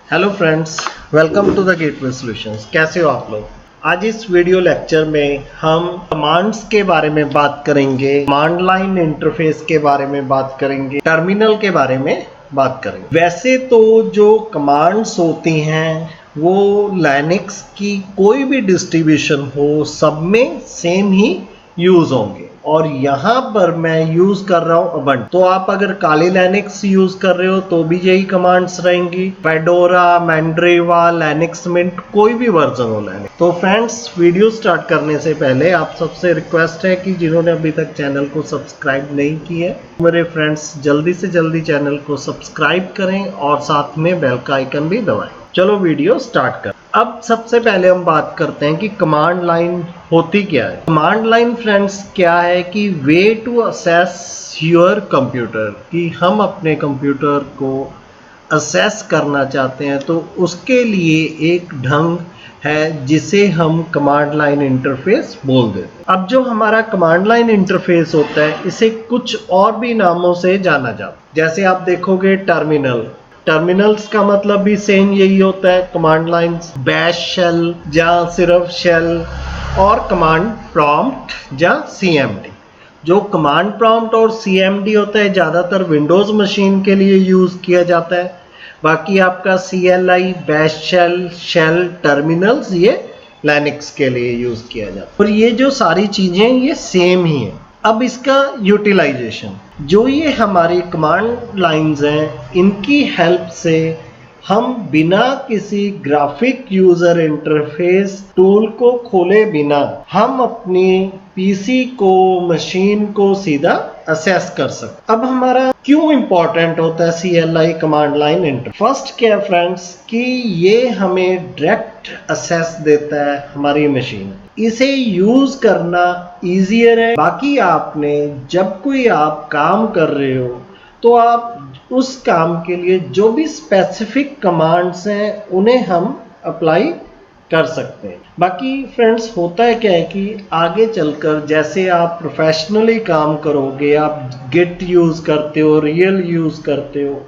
Hello friends, welcome to the gateway solutions. कैसे हो आप लोग? आज इस वीडियो लेक्चर में हम कमांड्स के बारे में बात करेंगे, कमांड लाइन इंटरफेस के बारे में बात करेंगे, टर्मिनल के बारे में बात करेंगे। वैसे तो जो कमांड्स होती हैं वो लाइनक्स की कोई भी डिस्ट्रीब्यूशन हो सब में सेम ही यूज होंगे और यहाँ पर मैं यूज कर रहा हूँ उबंटू। तो आप अगर काली लाइनक्स यूज कर रहे हो तो भी यही कमांड्स रहेंगी, फेडोरा, मैंड्रेवा, लिनक्स मिंट, कोई भी वर्जन हो लाइनक्स। तो फ्रेंड्स, वीडियो स्टार्ट करने से पहले आप सबसे रिक्वेस्ट है कि जिन्होंने अभी तक चैनल को सब्सक्राइब नहीं किया है, मेरे फ्रेंड्स जल्दी से जल्दी चैनल को सब्सक्राइब करें और साथ में बेल का आइकन भी दबाएं। चलो वीडियो स्टार्ट कर। अब सबसे पहले हम बात करते हैं कि कमांड लाइन होती क्या है। कमांड लाइन फ्रेंड्स क्या है कि way to access your computer, कि हम अपने कंप्यूटर को असेस करना चाहते हैं तो उसके लिए एक ढंग है जिसे हम कमांड लाइन इंटरफेस बोल देते हैं। अब जो हमारा कमांड लाइन इंटरफेस होता है इसे कुछ और भी नामों से जाना जाता है। जैसे आप देखोगे टर्मिनल्स का मतलब भी सेम यही होता है, कमांड लाइन्स, बैश शेल या सिर्फ शेल, और कमांड प्रॉम्प्ट या सीएमडी। जो कमांड प्रॉम्प्ट और सीएमडी होता है ज़्यादातर विंडोज़ मशीन के लिए यूज़ किया जाता है। बाकी आपका CLI, bash shell, shell, terminals ये लिनक्स के लिए यूज़ किया जाता है। और ये जो सारी चीज़ें ये सेम ही हैं। अब इसका यूटिलाइजेशन, जो ये हमारी कमांड लाइंस हैं इनकी हेल्प से हम बिना किसी ग्राफिक यूजर इंटरफेस टूल को खोले बिना हम अपनी पीसी को, मशीन को सीधा असेस कर सकते। अब हमारा क्यों इंपॉर्टेंट होता है CLI command line interface? First क्या है फ्रेंड्स कि ये हमें डायरेक्ट असेस देता है हमारी मशीन, इसे यूज करना इजियर है। बाकी आपने जब कोई आप काम कर रहे हो तो आप उस काम के लिए जो भी स्पेसिफिक कमांड्स हैं उन्हें हम अप्लाई कर सकते हैं। बाकी फ्रेंड्स होता है क्या है कि आगे चलकर जैसे आप प्रोफेशनली काम करोगे, आप गिट यूज़ करते हो, रियल यूज़ करते हो,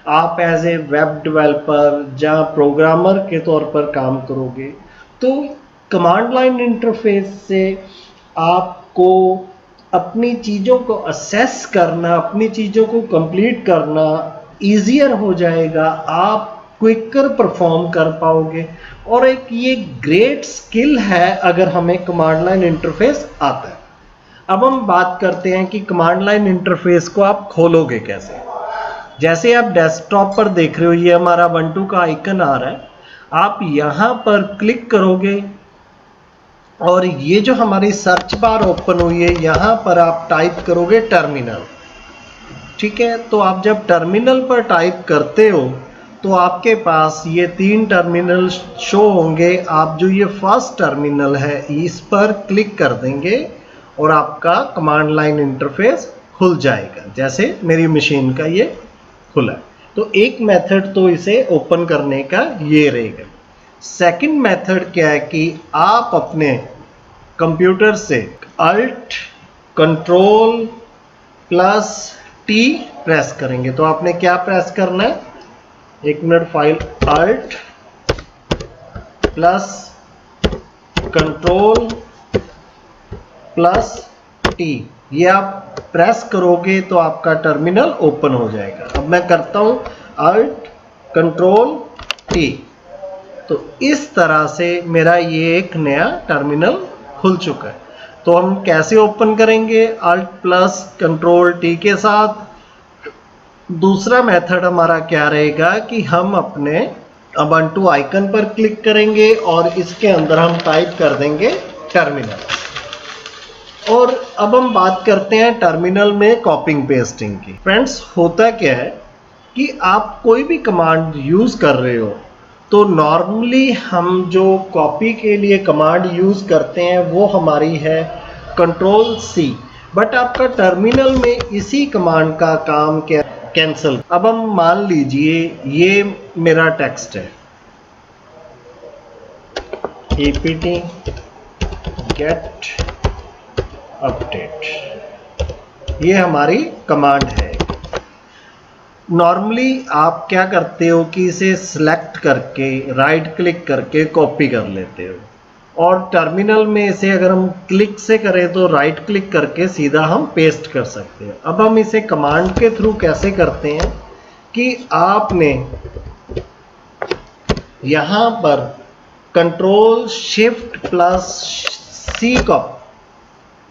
आप एज ए वेब डेवलपर या प्रोग्रामर के तौर पर काम करोगे तो कमांड लाइन इंटरफेस से आपको अपनी चीज़ों को असेस करना, अपनी चीज़ों को कंप्लीट करना ईजियर हो जाएगा। आप क्विकर परफॉर्म कर पाओगे और एक ये ग्रेट स्किल है अगर हमें कमांड लाइन इंटरफेस आता है। अब हम बात करते हैं कि कमांड लाइन इंटरफेस को आप खोलोगे कैसे। जैसे आप डेस्कटॉप पर देख रहे हो, ये हमारा उबंटू का आइकन आ रहा है, आप यहाँ पर क्लिक करोगे और ये जो हमारी सर्च बार ओपन हुई है यहाँ पर आप टाइप करोगे टर्मिनल। ठीक है, तो आप जब टर्मिनल पर टाइप करते हो तो आपके पास ये 3 टर्मिनल शो होंगे। आप जो ये फर्स्ट टर्मिनल है इस पर क्लिक कर देंगे और आपका कमांड लाइन इंटरफेस खुल जाएगा, जैसे मेरी मशीन का ये खुला। तो एक मेथड तो इसे ओपन करने का ये रहेगा। सेकंड मेथड क्या है कि आप अपने कंप्यूटर से alt control plus T press करेंगे। तो आपने क्या प्रेस करना है, एक minute, file alt plus control plus T, ये आप प्रेस करोगे तो आपका टर्मिनल ओपन हो जाएगा। अब मैं करता हूं अल्ट कंट्रोल T, तो इस तरह से मेरा ये एक नया टर्मिनल खुल चुका है। तो हम कैसे ओपन करेंगे? अल्ट प्लस कंट्रोल T के साथ। दूसरा मेथड हमारा क्या रहेगा कि हम अपने उबंटू आइकन पर क्लिक करेंगे और इसके अंदर हम टाइप कर देंगे टर्मिनल। और अब हम बात करते हैं टर्मिनल में कॉपिंग पेस्टिंग की। फ्रेंड्स होता क्या है कि आप कोई भी कमांड यूज कर रहे हो तो नॉर्मली हम जो कॉपी के लिए कमांड यूज करते हैं वो हमारी है कंट्रोल C, बट आपका टर्मिनल में इसी कमांड का काम क्या, कैंसिल। अब हम मान लीजिए ये मेरा टेक्स्ट है, apt get update, ये हमारी कमांड है। नॉर्मली आप क्या करते हो कि इसे सिलेक्ट करके राइट क्लिक करके कॉपी कर लेते हो, और टर्मिनल में इसे अगर हम क्लिक से करें तो राइट क्लिक करके सीधा हम पेस्ट कर सकते हैं। अब हम इसे कमांड के थ्रू कैसे करते हैं कि आपने यहाँ पर कंट्रोल शिफ्ट प्लस सी को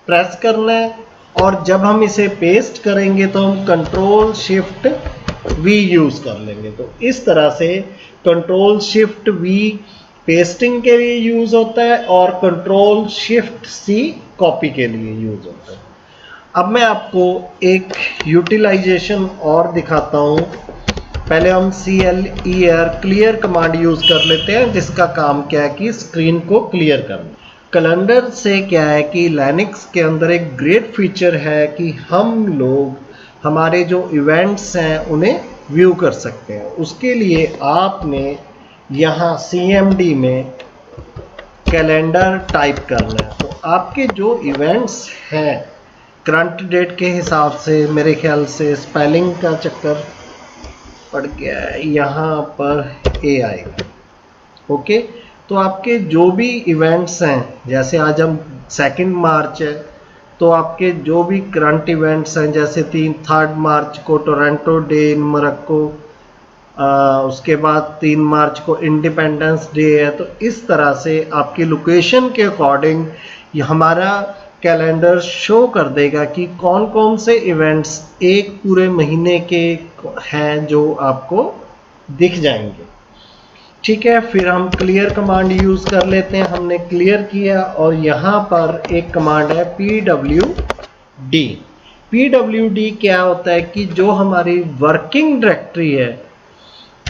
प्रेस करना है, और जब हम इसे पेस्ट करेंगे तो हम कंट्रोल शिफ्ट वी यूज कर लेंगे। तो इस तरह से कंट्रोल शिफ्ट वी पेस्टिंग के लिए यूज होता है और कंट्रोल शिफ्ट सी कॉपी के लिए यूज होता है। अब मैं आपको एक यूटिलाइजेशन और दिखाता हूँ। पहले हम CLER क्लियर कमांड यूज कर लेते हैं, जिसका काम क्या है कि स्क्रीन को क्लियर करना। कैलेंडर से क्या है कि लिनक्स के अंदर एक ग्रेट फीचर है कि हम लोग हमारे जो इवेंट्स हैं उन्हें व्यू कर सकते हैं। उसके लिए आपने यहाँ CMD में कैलेंडर टाइप करना है। तो आपके जो इवेंट्स हैं करंट डेट के हिसाब से, मेरे ख्याल से स्पेलिंग का चक्कर पड़ गया है, यहाँ पर ए आएगा। ओके, तो आपके जो भी इवेंट्स हैं, जैसे आज हम 2 मार्च है, तो आपके जो भी करंट इवेंट्स हैं, जैसे 3 मार्च को टोरंटो डे इन मोरक्को, उसके बाद 3 मार्च को इंडिपेंडेंस डे है। तो इस तरह से आपकी लोकेशन के अकॉर्डिंग हमारा कैलेंडर शो कर देगा कि कौन कौन से इवेंट्स एक पूरे महीने के हैं जो आपको दिख जाएंगे। ठीक है, फिर हम क्लियर कमांड यूज कर लेते हैं। हमने क्लियर किया और यहाँ पर एक कमांड है PWD। PWD क्या होता है कि जो हमारी वर्किंग डायरेक्टरी है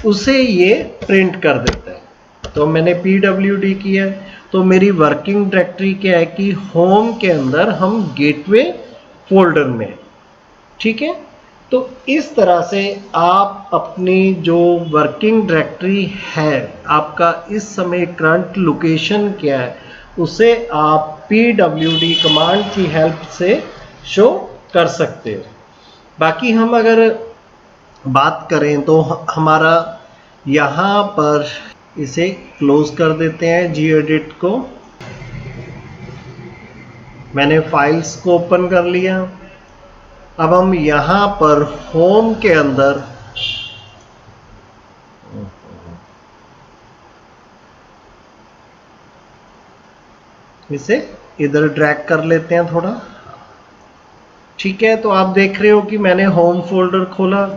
उसे ये प्रिंट कर देता है। तो मैंने PWD किया, तो मेरी वर्किंग डायरेक्टरी क्या है कि होम के अंदर हम गेटवे फोल्डर में। ठीक है, तो इस तरह से आप अपनी जो वर्किंग डायरेक्टरी है, आपका इस समय करंट लोकेशन क्या है, उसे आप PWD कमांड की हेल्प से शो कर सकते हो। बाकी हम अगर बात करें तो हमारा यहाँ पर इसे क्लोज कर देते हैं gedit को। मैंने फाइल्स को ओपन कर लिया। अब हम यहाँ पर होम के अंदर इसे इधर ड्रैग कर लेते हैं थोड़ा। ठीक है, तो आप देख रहे हो कि मैंने होम फोल्डर खोला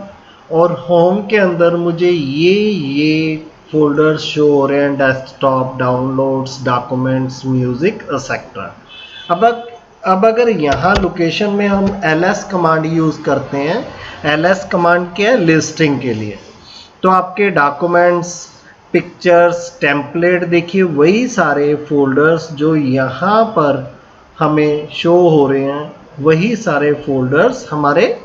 और होम के अंदर मुझे ये फोल्डर शो हो रहे हैं, desktop, downloads, documents, music etcetera. अब अगर यहाँ लोकेशन में हम ls कमांड यूज करते हैं, ls कमांड क्या है, लिस्टिंग के लिए। तो आपके डॉक्यूमेंट्स, पिक्चर्स, टेम्पलेट, देखिए वही सारे फोल्डर्स जो यहाँ पर हमें शो हो रहे हैं, वही सारे फोल्डर्स हमारे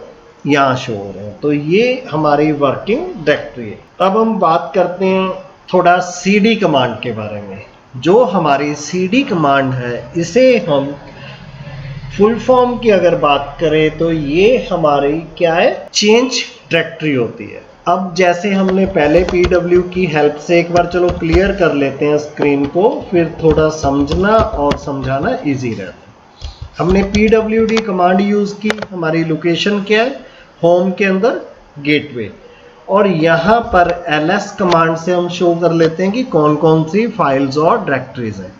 यहाँ शो हो रहे हैं। तो ये हमारी वर्किंग डायरेक्टरी है। अब हम बात करते हैं थोड़ा cd कमांड के बारे में। जो हमारी cd कमांड है, इसे हम फुल फॉर्म की अगर बात करें तो ये हमारी क्या है, चेंज डायरेक्टरी होती है। अब जैसे हमने पहले PW की हेल्प से एक बार चलो क्लियर कर लेते हैं स्क्रीन को, फिर थोड़ा समझना और समझाना इजी रहता है। हमने PWD कमांड यूज की, हमारी लोकेशन क्या है, होम के अंदर गेटवे, और यहाँ पर ls कमांड से हम शो कर लेते हैं कि कौन कौन सी फाइल्स और डायरेक्टरीज हैं।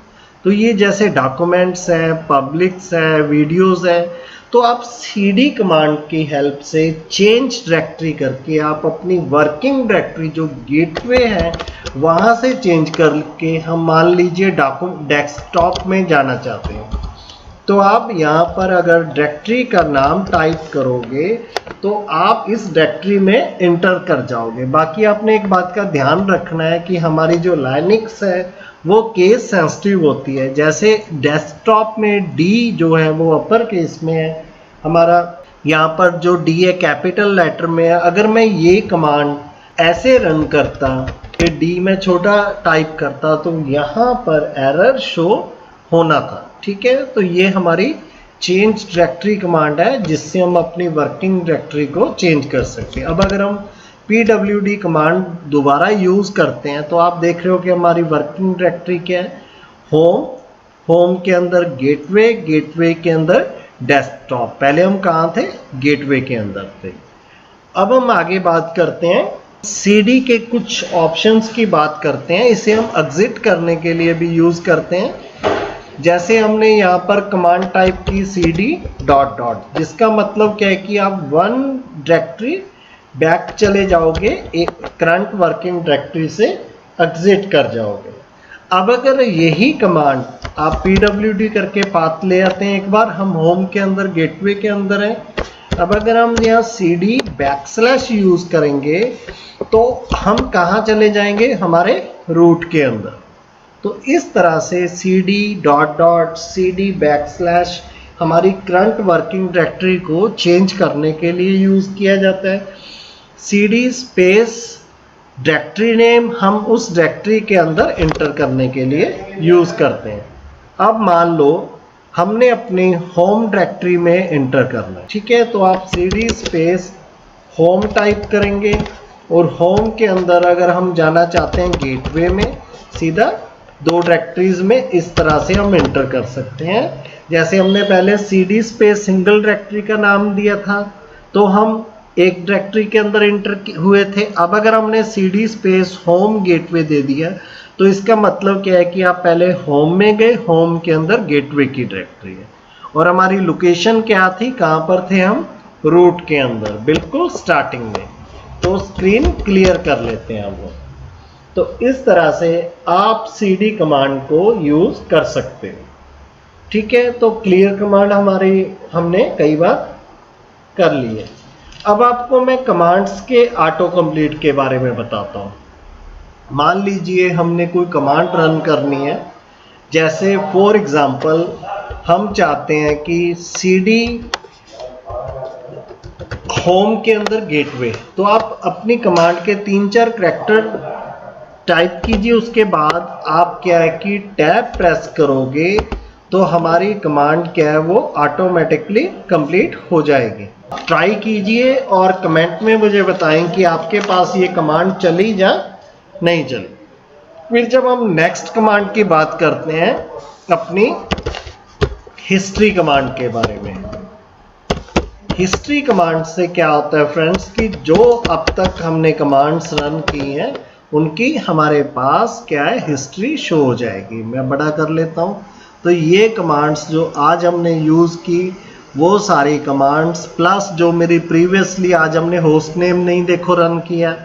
तो ये जैसे डॉक्यूमेंट्स हैं, पब्लिक्स है, वीडियोस है। तो आप cd कमांड की हेल्प से चेंज डायरेक्टरी करके आप अपनी वर्किंग डायरेक्टरी जो गेटवे है वहाँ से चेंज करके, हम मान लीजिए डेस्कटॉप में जाना चाहते हैं, तो आप यहाँ पर अगर डायरेक्टरी का नाम टाइप करोगे तो आप इस डायरेक्टरी में इंटर कर जाओगे। बाकी आपने एक बात का ध्यान रखना है कि हमारी जो लाइनक्स है वो केस सेंसिटिव होती है। जैसे डेस्कटॉप में D जो है वो अपर केस में है, हमारा यहाँ पर जो D है कैपिटल लेटर में है। अगर मैं ये कमांड ऐसे रन करता कि D में छोटा टाइप करता तो यहाँ पर एरर शो होना था। ठीक है, तो ये हमारी चेंज डायरेक्टरी कमांड है जिससे हम अपनी वर्किंग डायरेक्टरी को चेंज कर सकते हैं। अब अगर हम pwd कमांड दोबारा यूज करते हैं तो आप देख रहे हो कि हमारी वर्किंग डायरेक्टरी क्या है, होम, होम के अंदर गेटवे, गेटवे के अंदर डेस्कटॉप। पहले हम कहाँ थे, गेटवे के अंदर थे। अब हम आगे बात करते हैं CD के कुछ ऑप्शंस की बात करते हैं। इसे हम एग्जिट करने के लिए भी यूज करते हैं। जैसे हमने यहाँ पर कमांड टाइप की CD डॉट डॉट, जिसका मतलब क्या है कि आप वन डायरेक्टरी बैक चले जाओगे, एक करंट वर्किंग डायरेक्टरी से एग्जिट कर जाओगे। अब अगर यही कमांड आप pwd करके पाथ ले आते हैं, एक बार हम होम के अंदर गेटवे के अंदर हैं। अब अगर हम यहाँ CD बैकस्लैश यूज करेंगे तो हम कहाँ चले जाएंगे, हमारे रूट के अंदर। तो इस तरह से CD dot dot CD backslash हमारी करंट वर्किंग डायरेक्टरी को चेंज करने के लिए यूज किया जाता है। CD स्पेस डायरेक्टरी नेम हम उस डायरेक्टरी के अंदर इंटर करने के लिए यूज करते हैं। अब मान लो हमने अपनी होम डायरेक्टरी में इंटर करना है, ठीक है, तो आप CD स्पेस होम टाइप करेंगे और होम के अंदर अगर हम जाना चाहते हैं गेटवे में, सीधा दो डायरेक्टरीज में इस तरह से हम इंटर कर सकते हैं। जैसे हमने पहले CD स्पेस सिंगल डायरेक्टरी का नाम दिया था तो हम एक डायरेक्टरी के अंदर इंटर हुए थे। अब अगर हमने CD स्पेस होम गेटवे दे दिया तो इसका मतलब क्या है कि आप पहले होम में गए, होम के अंदर गेटवे की डायरेक्टरी है और हमारी लोकेशन क्या थी, कहाँ पर थे हम, रूट के अंदर, बिल्कुल स्टार्टिंग में। तो स्क्रीन क्लियर कर लेते हैं हम। तो इस तरह से आप CD कमांड को यूज कर सकते हो, ठीक है। तो क्लियर कमांड हमारी हमने कई बार कर ली है। अब आपको मैं कमांड्स के ऑटो कंप्लीट के बारे में बताता हूँ। मान लीजिए हमने कोई कमांड रन करनी है, जैसे फॉर एग्जांपल हम चाहते हैं कि CD होम के अंदर गेटवे, तो आप अपनी कमांड के 3-4 कैरेक्टर टाइप कीजिए, उसके बाद आप क्या है कि टैब प्रेस करोगे तो हमारी कमांड क्या है वो ऑटोमेटिकली कंप्लीट हो जाएगी। ट्राई कीजिए और कमेंट में मुझे बताएं कि आपके पास ये कमांड चली या नहीं चली। फिर जब हम नेक्स्ट कमांड की बात करते हैं, अपनी हिस्ट्री कमांड के बारे में। हिस्ट्री कमांड से क्या होता है फ्रेंड्स कि जो अब तक हमने कमांड्स रन की हैं उनकी हमारे पास क्या है, हिस्ट्री शो हो जाएगी। मैं बड़ा कर लेता हूं। तो ये कमांड्स जो आज हमने यूज की वो सारी कमांड्स प्लस जो मेरी प्रीवियसली आज हमने होस्ट नेम नहीं देखो रन किया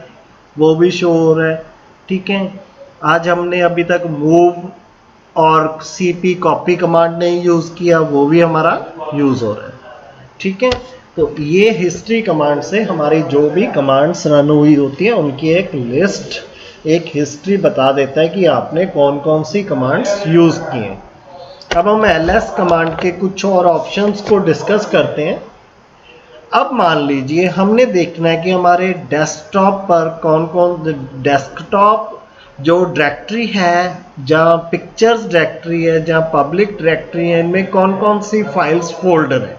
वो भी शो हो रहा है, ठीक है। आज हमने अभी तक मूव और CP कॉपी कमांड नहीं यूज किया, वो भी हमारा यूज हो रहा है, ठीक है। तो ये हिस्ट्री कमांड से हमारी जो भी कमांड्स रन हुई होती है उनकी एक लिस्ट, एक हिस्ट्री बता देता है कि आपने कौन कौन सी कमांड्स यूज की हैं। अब हम LS कमांड के कुछ और ऑप्शंस को डिस्कस करते हैं। अब मान लीजिए हमने देखना है कि हमारे डेस्कटॉप पर कौन कौन, डेस्कटॉप जो डायरेक्टरी है, जहाँ पिक्चर्स डायरेक्टरी है, जहाँ पब्लिक डायरेक्टरी है, इनमें कौन कौन सी फाइल्स फोल्डर है।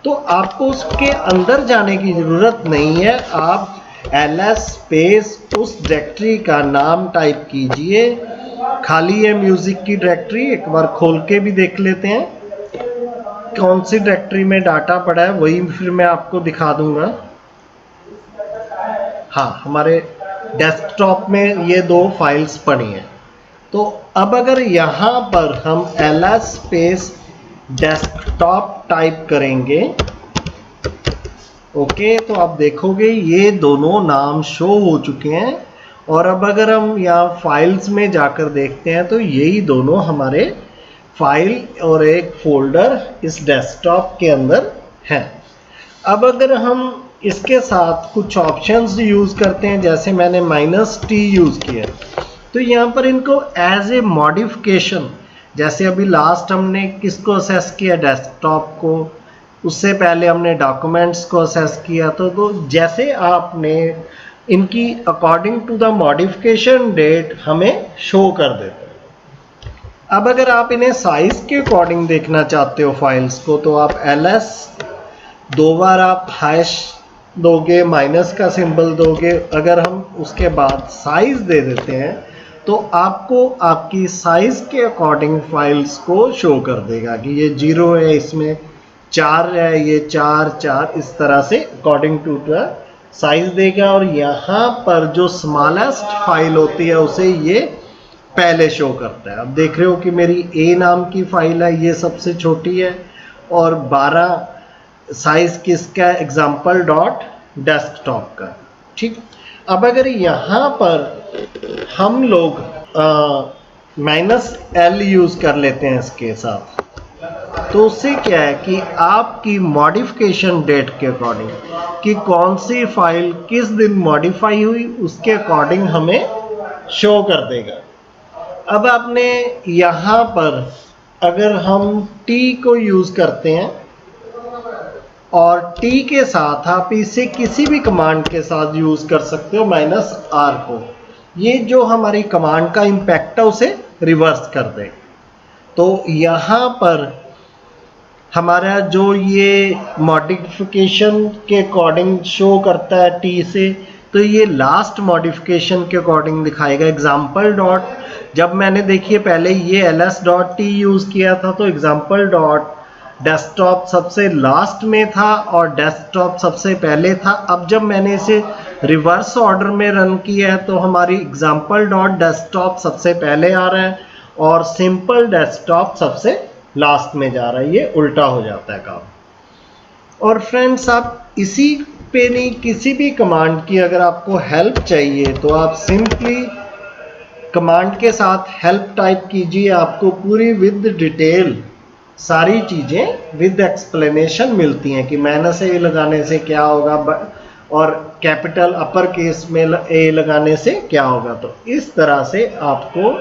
तो आपको उसके अंदर जाने की ज़रूरत नहीं है, आप LS स्पेस उस डायरेक्टरी का नाम टाइप कीजिए। खाली है म्यूजिक की डायरेक्टरी, एक बार खोल के भी देख लेते हैं कौन सी डायरेक्टरी में डाटा पड़ा है, वही फिर मैं आपको दिखा दूंगा। हाँ, हमारे डेस्कटॉप में ये 2 फाइल्स पड़ी हैं। तो अब अगर यहाँ पर हम LS स्पेस डेस्कटॉप टाइप करेंगे, ओके, तो आप देखोगे ये दोनों नाम शो हो चुके हैं। और अब अगर हम यहाँ फाइल्स में जाकर देखते हैं तो यही दोनों हमारे फाइल और एक फोल्डर इस डेस्कटॉप के अंदर हैं। अब अगर हम इसके साथ कुछ ऑप्शंस यूज करते हैं, जैसे मैंने -T यूज किया, तो यहाँ पर इनको एज ए मॉडिफिकेशन, जैसे अभी लास्ट हमने किसको असेस किया, डेस्कटॉप को, उससे पहले हमने डॉक्यूमेंट्स को असेस किया। तो जैसे आपने इनकी according to the modification date हमें शो कर देते हैं। अब अगर आप इन्हें साइज के अकॉर्डिंग देखना चाहते हो फाइल्स को, तो आप ls 2 बार आप हैश दोगे, माइनस का सिंबल दोगे, अगर हम उसके बाद साइज दे देते हैं तो आपको आपकी साइज के अकॉर्डिंग फाइल्स को शो कर देगा कि ये 0 है, इसमें 4 है, ये 4 4 इस तरह से अकॉर्डिंग टू द साइज देगा। और यहाँ पर जो स्मॉलेस्ट फाइल होती है उसे ये पहले शो करता है। अब देख रहे हो कि मेरी ए नाम की फाइल है, ये सबसे छोटी है, और 12 साइज किसका है, एग्जाम्पल डॉट डेस्कटॉप का। ठीक, अब अगर यहाँ पर हम लोग -l यूज कर लेते हैं इसके साथ, तो उससे क्या है कि आपकी मॉडिफिकेशन डेट के अकॉर्डिंग कि कौन सी फाइल किस दिन मॉडिफाई हुई उसके अकॉर्डिंग हमें शो कर देगा। अब आपने यहाँ पर अगर हम t को यूज करते हैं और t के साथ आप इसे किसी भी कमांड के साथ यूज कर सकते हो -r को, ये जो हमारी कमांड का इम्पैक्ट है उसे रिवर्स कर देगा। तो यहाँ पर हमारा जो ये मॉडिफिकेशन के अकॉर्डिंग शो करता है t से, तो ये लास्ट मॉडिफिकेशन के अकॉर्डिंग दिखाएगा। एग्जाम्पल डॉट, जब मैंने देखिए पहले ये ls.t यूज किया था तो एग्जाम्पल डॉट डेस्कटॉप सबसे लास्ट में था और डेस्कटॉप सबसे पहले था। अब जब मैंने इसे रिवर्स ऑर्डर में रन किया है तो हमारी एग्जाम्पल डॉट डेस्कटॉप सबसे पहले आ रहा है और सिंपल डेस्कटॉप सबसे लास्ट में जा रहा है, ये उल्टा हो जाता है काम। और फ्रेंड्स, आप इसी पे नहीं, किसी भी कमांड की अगर आपको हेल्प चाहिए तो आप सिंपली कमांड के साथ हेल्प टाइप कीजिए, आपको पूरी विद डिटेल सारी चीज़ें विद एक्सप्लेनेशन मिलती हैं कि माइनस ए लगाने से क्या होगा और कैपिटल अपर केस में ए लगाने से क्या होगा। तो इस तरह से आपको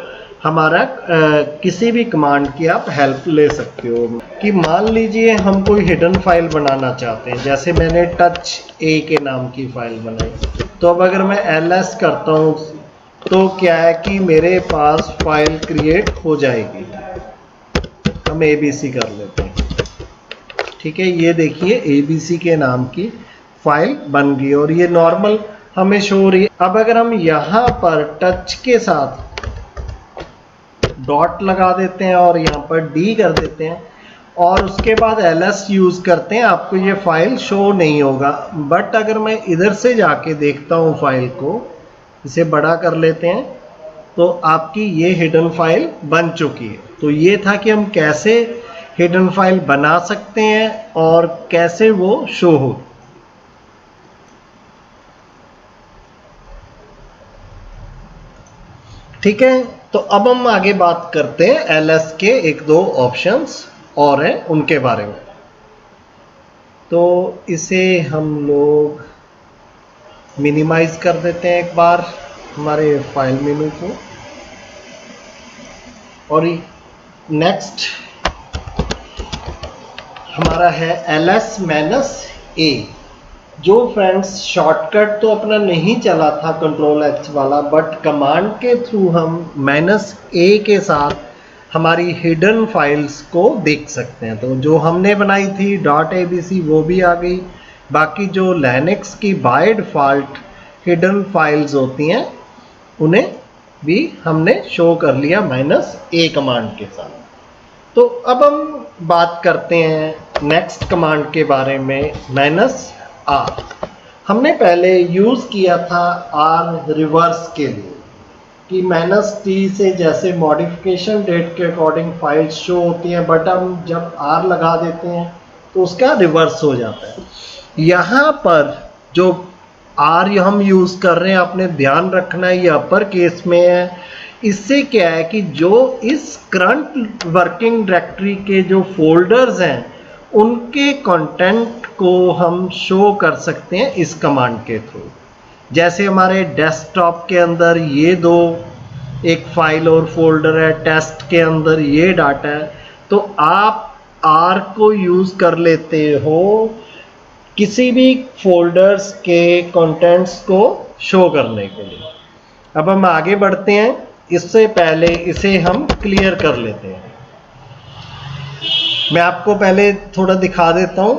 हमारा किसी भी कमांड की आप हेल्प ले सकते हो। कि मान लीजिए हम कोई हिडन फाइल बनाना चाहते हैं, जैसे मैंने टच ए के नाम की फाइल बनाई, तो अब अगर मैं ls करता हूँ तो क्या है कि मेरे पास फाइल क्रिएट हो जाएगी। हम abc कर लेते हैं, ठीक है, ये देखिए abc के नाम की फाइल बन गई और ये नॉर्मल हमें शो हो रही है। अब अगर हम यहाँ पर टच के साथ डॉट लगा देते हैं और यहाँ पर d कर देते हैं और उसके बाद ls यूज करते हैं, आपको ये फाइल शो नहीं होगा। बट अगर मैं इधर से जाके देखता हूँ फाइल को, इसे बड़ा कर लेते हैं, तो आपकी ये हिडन फाइल बन चुकी है। तो ये था कि हम कैसे हिडन फाइल बना सकते हैं और कैसे वो शो हो। ठीक है, तो अब हम आगे बात करते हैं ls के एक दो ऑप्शंस और हैं उनके बारे में। तो इसे हम लोग मिनिमाइज कर देते हैं एक बार हमारे फाइल मेनू को, और नेक्स्ट हमारा है ls-a, जो फ्रेंड्स शॉर्टकट तो अपना नहीं चला था Ctrl+H वाला, बट कमांड के थ्रू हम -a के साथ हमारी हिडन फाइल्स को देख सकते हैं। तो जो हमने बनाई थी .abc वो भी आ गई, बाकी जो लिनक्स की बाय डिफ़ॉल्ट हिडन फाइल्स होती हैं उन्हें भी हमने शो कर लिया -a कमांड के साथ। तो अब हम बात करते हैं नेक्स्ट कमांड के बारे में, -r। हमने पहले यूज़ किया था r रिवर्स के लिए कि -t से जैसे मॉडिफिकेशन डेट के अकॉर्डिंग फाइल्स शो होती हैं, बट हम जब r लगा देते हैं तो उसका रिवर्स हो जाता है। यहाँ पर जो r हम यूज़ कर रहे हैं, आपने ध्यान रखना है ये अपर केस में है। इससे क्या है कि जो इस करंट वर्किंग डायरेक्टरी के जो फोल्डर्स हैं उनके कंटेंट को हम शो कर सकते हैं इस कमांड के थ्रू। जैसे हमारे डेस्कटॉप के अंदर ये दो एक फाइल और फोल्डर है, टेस्ट के अंदर ये डाटा है, तो आप r को यूज़ कर लेते हो किसी भी फोल्डर्स के कंटेंट्स को शो करने के लिए। अब हम आगे बढ़ते हैं इससे पहले इसे हम क्लियर कर लेते हैं। मैं आपको पहले थोड़ा दिखा देता हूं।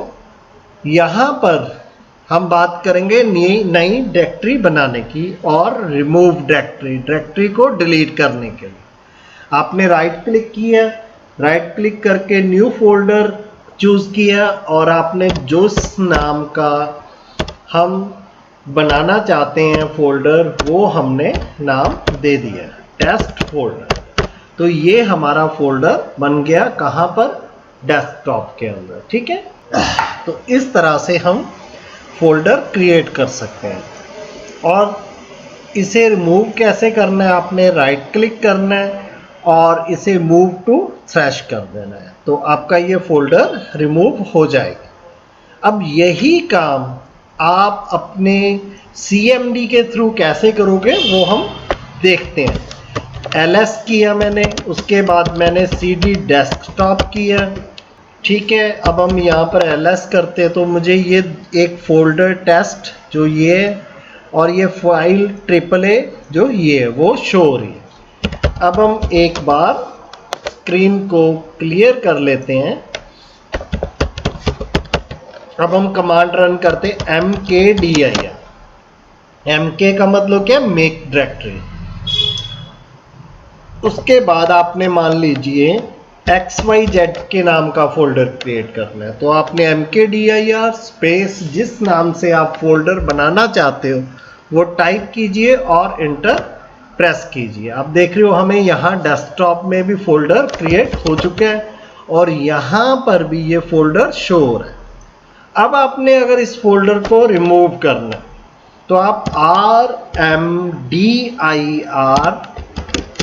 यहां पर हम बात करेंगे नई डायरेक्टरी बनाने की और रिमूव डायरेक्टरी को डिलीट करने के लिए। आपने राइट क्लिक किया, राइट क्लिक करके न्यू फोल्डर चूज किया और आपने जिस नाम का हम बनाना चाहते हैं फोल्डर वो हमने नाम दे दिया टेस्ट फोल्डर। तो ये हमारा फोल्डर बन गया कहां पर, डेस्कटॉप के अंदर। ठीक है, तो इस तरह से हम फोल्डर क्रिएट कर सकते हैं। और इसे रिमूव कैसे करना है, आपने राइट क्लिक करना है और इसे मूव टू थ्रैश कर देना है, तो आपका ये फोल्डर रिमूव हो जाएगा। अब यही काम आप अपने CMD के थ्रू कैसे करोगे वो हम देखते हैं। LS किया मैंने, उसके बाद मैंने CD डेस्कटॉप किया। ठीक है, अब हम यहाँ पर LS करते हैं तो मुझे ये एक फोल्डर टेस्ट जो ये और ये फाइल AAA जो ये है वो शो हो रही है। अब हम एक बार स्क्रीन को क्लियर कर लेते हैं। अब हम कमांड रन करते mkdir। mk का मतलब क्या, मेक डायरेक्टरी। उसके बाद आपने मान लीजिए XYZ के नाम का फोल्डर क्रिएट करना है, तो आपने mkdir स्पेस जिस नाम से आप फोल्डर बनाना चाहते हो वो टाइप कीजिए और इंटर प्रेस कीजिए। आप देख रहे हो हमें यहाँ डेस्कटॉप में भी फोल्डर क्रिएट हो चुका है और यहाँ पर भी ये फोल्डर शो हो रहा है। अब आपने अगर इस फोल्डर को रिमूव करना है तो आप RMDIR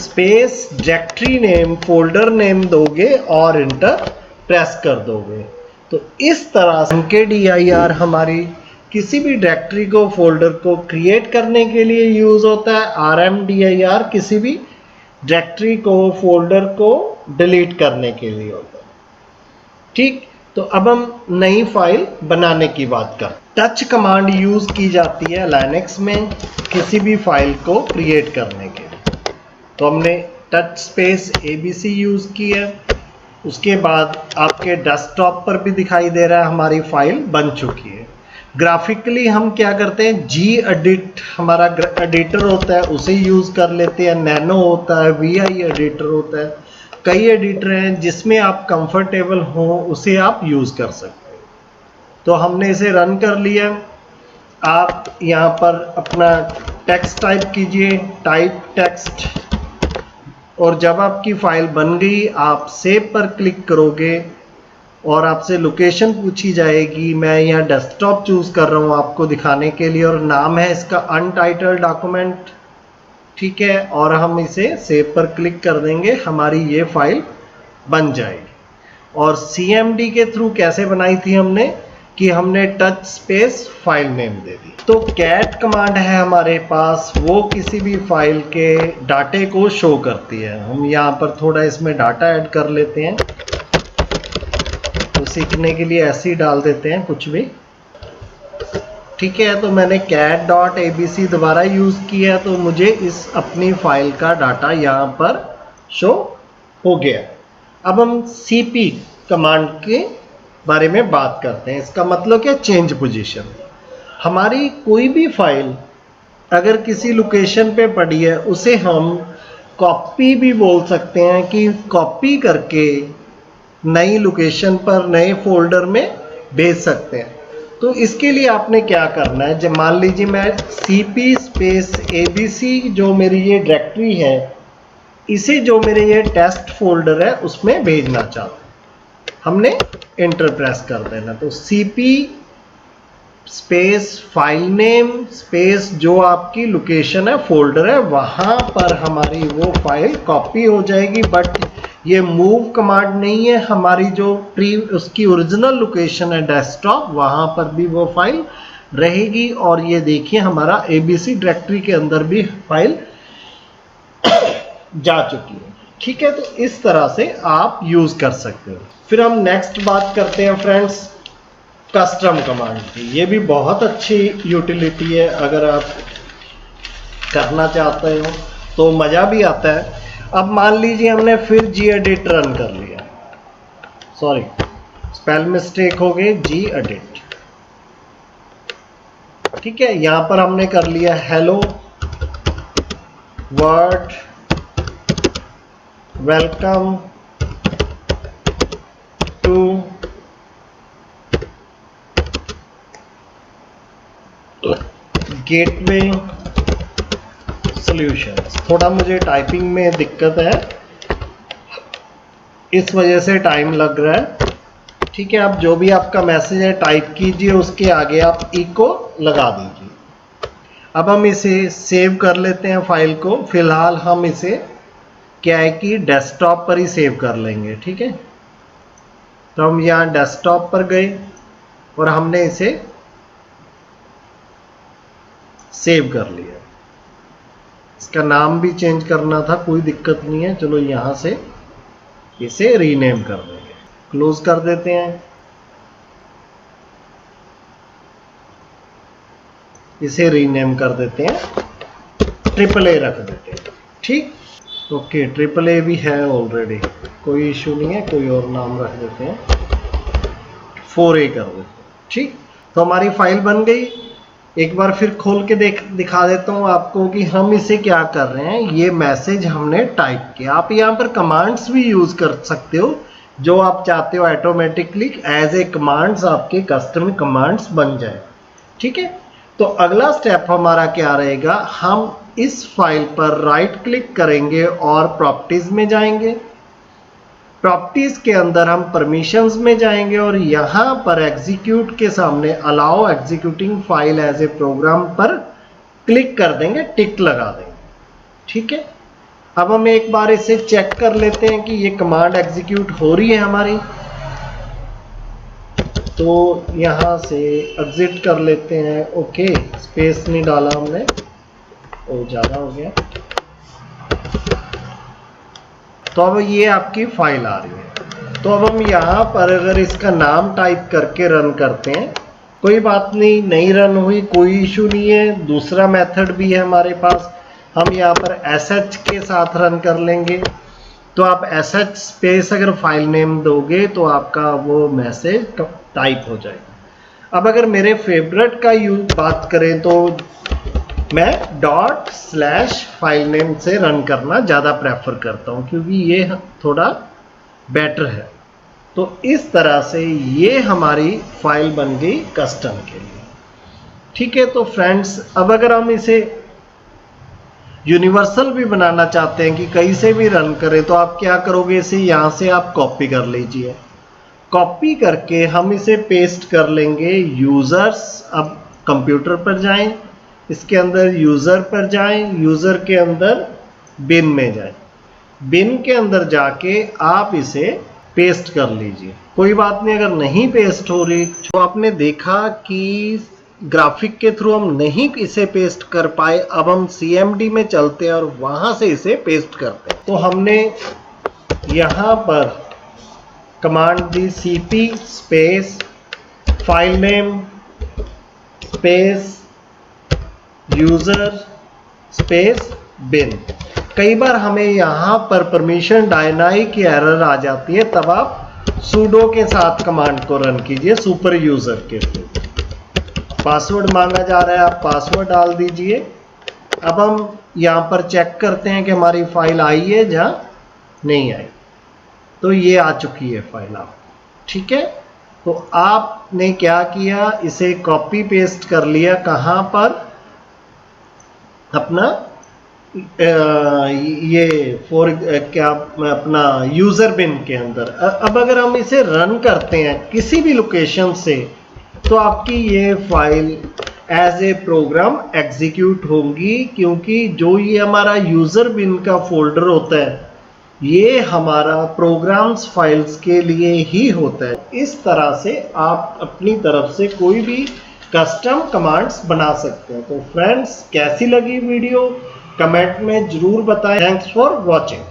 space directory name folder name दोगे और इंटर प्रेस कर दोगे। तो इस तरह से mkdir हमारी किसी भी डायरेक्टरी को फोल्डर को क्रिएट करने के लिए यूज होता है। RMDIR किसी भी डायरेक्टरी को फोल्डर को डिलीट करने के लिए होता है। ठीक, तो अब हम नई फाइल बनाने की बात करते हैं। टच कमांड यूज की जाती है लाइनक्स में किसी भी फाइल को क्रिएट करने के लिए। तो हमने टच स्पेस ABC यूज की है। उसके बाद आपके डेस्कटॉप पर भी दिखाई दे रहा है हमारी फाइल बन चुकी है। ग्राफिकली हम क्या करते हैं, gedit हमारा एडिटर होता है उसे यूज कर लेते हैं। नैनो होता है, VI एडिटर होता है, कई एडिटर हैं जिसमें आप कंफर्टेबल हो उसे आप यूज कर सकते हैं। तो हमने इसे रन कर लिया। आप यहाँ पर अपना टेक्स्ट टाइप कीजिए, टाइप टेक्स्ट, और जब आपकी फाइल बन गई आप सेव पर क्लिक करोगे और आपसे लोकेशन पूछी जाएगी। मैं यहाँ डेस्कटॉप चूज कर रहा हूँ आपको दिखाने के लिए और नाम है इसका अनटाइटल्ड डॉक्यूमेंट। ठीक है, और हम इसे सेव पर क्लिक कर देंगे, हमारी ये फाइल बन जाएगी। और CMD के थ्रू कैसे बनाई थी हमने कि हमने टच स्पेस फाइल नेम दे दी। तो कैट कमांड है हमारे पास, वो किसी भी फाइल के डाटे को शो करती है। हम यहाँ पर थोड़ा इसमें डाटा ऐड कर लेते हैं, तो सीखने के लिए ऐसे ही डाल देते हैं कुछ भी। ठीक है, तो मैंने cat.abc दोबारा यूज किया तो मुझे इस अपनी फाइल का डाटा यहाँ पर शो हो गया। अब हम cp कमांड के बारे में बात करते हैं। इसका मतलब क्या, चेंज पोजीशन। हमारी कोई भी फाइल अगर किसी लोकेशन पे पड़ी है उसे हम कॉपी भी बोल सकते हैं कि कॉपी करके नई लोकेशन पर नए फोल्डर में भेज सकते हैं। तो इसके लिए आपने क्या करना है, जब मान लीजिए मैं cp स्पेस ABC जो मेरी ये डायरेक्टरी है इसे जो मेरे ये टेस्ट फोल्डर है उसमें भेजना चाहता हूँ, हमने इंटर प्रेस कर देना। तो cp space file name space जो आपकी लोकेशन है फोल्डर है वहां पर हमारी वो फाइल कॉपी हो जाएगी। बट ये मूव कमांड नहीं है, हमारी जो उसकी ओरिजिनल लोकेशन है डेस्कटॉप वहां पर भी वो फाइल रहेगी। और ये देखिए हमारा ABC डायरेक्टरी के अंदर भी फाइल जा चुकी है। ठीक है, तो इस तरह से आप यूज कर सकते हो। फिर हम नेक्स्ट बात करते हैं फ्रेंड्स कस्टम कमांड की। ये भी बहुत अच्छी यूटिलिटी है, अगर आप करना चाहते हो तो मज़ा भी आता है। अब मान लीजिए हमने फिर gedit रन कर लिया, सॉरी स्पेल मिस्टेक हो गई, gedit, ठीक है। यहां पर हमने कर लिया hello world welcome to gateway solutions. थोड़ा मुझे टाइपिंग में दिक्कत है, इस वजह से टाइम लग रहा है, ठीक है। आप जो भी आपका मैसेज है टाइप कीजिए, उसके आगे आप इको लगा दीजिए। अब हम इसे सेव कर लेते हैं फाइल को। फिलहाल हम इसे क्या है कि डेस्कटॉप पर ही सेव कर लेंगे, ठीक है। तो हम यहाँ डेस्कटॉप पर गए और हमने इसे सेव कर लिया। इसका नाम भी चेंज करना था, कोई दिक्कत नहीं है, चलो यहाँ से इसे रीनेम कर देंगे, क्लोज कर देते हैं, इसे रीनेम कर देते हैं, AAA रख देते हैं, ठीक। ओके, AAA भी है ऑलरेडी, कोई इशू नहीं है, कोई और नाम रख देते हैं, 4A कर देते हैं, ठीक। तो हमारी फाइल बन गई। एक बार फिर खोल के दिखा देता हूँ आपको कि हम इसे क्या कर रहे हैं। ये मैसेज हमने टाइप किया। आप यहाँ पर कमांड्स भी यूज कर सकते हो, जो आप चाहते हो ऑटोमेटिकली एज ए कमांड्स आपके कस्टम कमांड्स बन जाए, ठीक है। तो अगला स्टेप हमारा क्या रहेगा, हम इस फाइल पर राइट क्लिक करेंगे और प्रॉपर्टीज में जाएंगे। प्रॉपर्टीज के अंदर हम परमिशंस में जाएंगे और यहां पर एग्जीक्यूट के सामने allow executing file as a program पर क्लिक कर देंगे, टिक लगा देंगे, ठीक है। अब हम एक बार इसे चेक कर लेते हैं कि ये कमांड एग्जीक्यूट हो रही है हमारी। तो यहां से एग्जिट कर लेते हैं। ओके, स्पेस नहीं डाला हमने, वो ज्यादा हो गया। तो अब ये आपकी फाइल आ रही है। तो अब हम यहाँ पर अगर इसका नाम टाइप करके रन करते हैं, कोई बात नहीं, नहीं रन हुई कोई इशू नहीं है। दूसरा मेथड भी है हमारे पास, हम यहाँ पर sh के साथ रन कर लेंगे। तो आप sh स्पेस अगर फाइल नेम दोगे तो आपका वो मैसेज टाइप हो जाएगा। अब अगर मेरे फेवरेट का यूज बात करें तो मैं ./फाइल नेम से रन करना ज़्यादा प्रेफर करता हूँ, क्योंकि ये थोड़ा बेटर है। तो इस तरह से ये हमारी फाइल बन गई कस्टम के लिए, ठीक है। तो फ्रेंड्स, अब अगर हम इसे यूनिवर्सल भी बनाना चाहते हैं कि कहीं से भी रन करें, तो आप क्या करोगे, इसे यहाँ से आप कॉपी कर लीजिए। कॉपी करके हम इसे पेस्ट कर लेंगे यूजर्स। अब कंप्यूटर पर जाएं, इसके अंदर यूजर पर जाएं, यूजर के अंदर बिन में जाएं, बिन के अंदर जाके आप इसे पेस्ट कर लीजिए। कोई बात नहीं, अगर नहीं पेस्ट हो रही, तो आपने देखा कि ग्राफिक के थ्रू हम नहीं इसे पेस्ट कर पाए, अब हम CMD में चलते हैं और वहां से इसे पेस्ट करते हैं। तो हमने यहां पर कमांड दी cp space file name space user space bin. कई बार हमें यहां पर परमिशन डायनाई की एरर आ जाती है, तब आप sudo के साथ कमांड को रन कीजिए सुपर यूजर के थ्रू। पासवर्ड मांगा जा रहा है, आप पासवर्ड डाल दीजिए। अब हम यहां पर चेक करते हैं कि हमारी फाइल आई है या नहीं आई। तो ये आ चुकी है फाइल आप, ठीक है। तो आपने क्या किया, इसे कॉपी पेस्ट कर लिया, कहां पर, अपना ये क्या अपना यूजर बिन के अंदर। अब अगर हम इसे रन करते हैं किसी भी लोकेशन से, तो आपकी ये file as a program execute होगी, क्योंकि जो ये हमारा यूजर बिन का फोल्डर होता है, ये हमारा प्रोग्राम्स फाइल्स के लिए ही होता है। इस तरह से आप अपनी तरफ से कोई भी कस्टम कमांड्स बना सकते हैं। तो फ्रेंड्स, कैसी लगी वीडियो कमेंट में जरूर बताएं। Thanks for watching.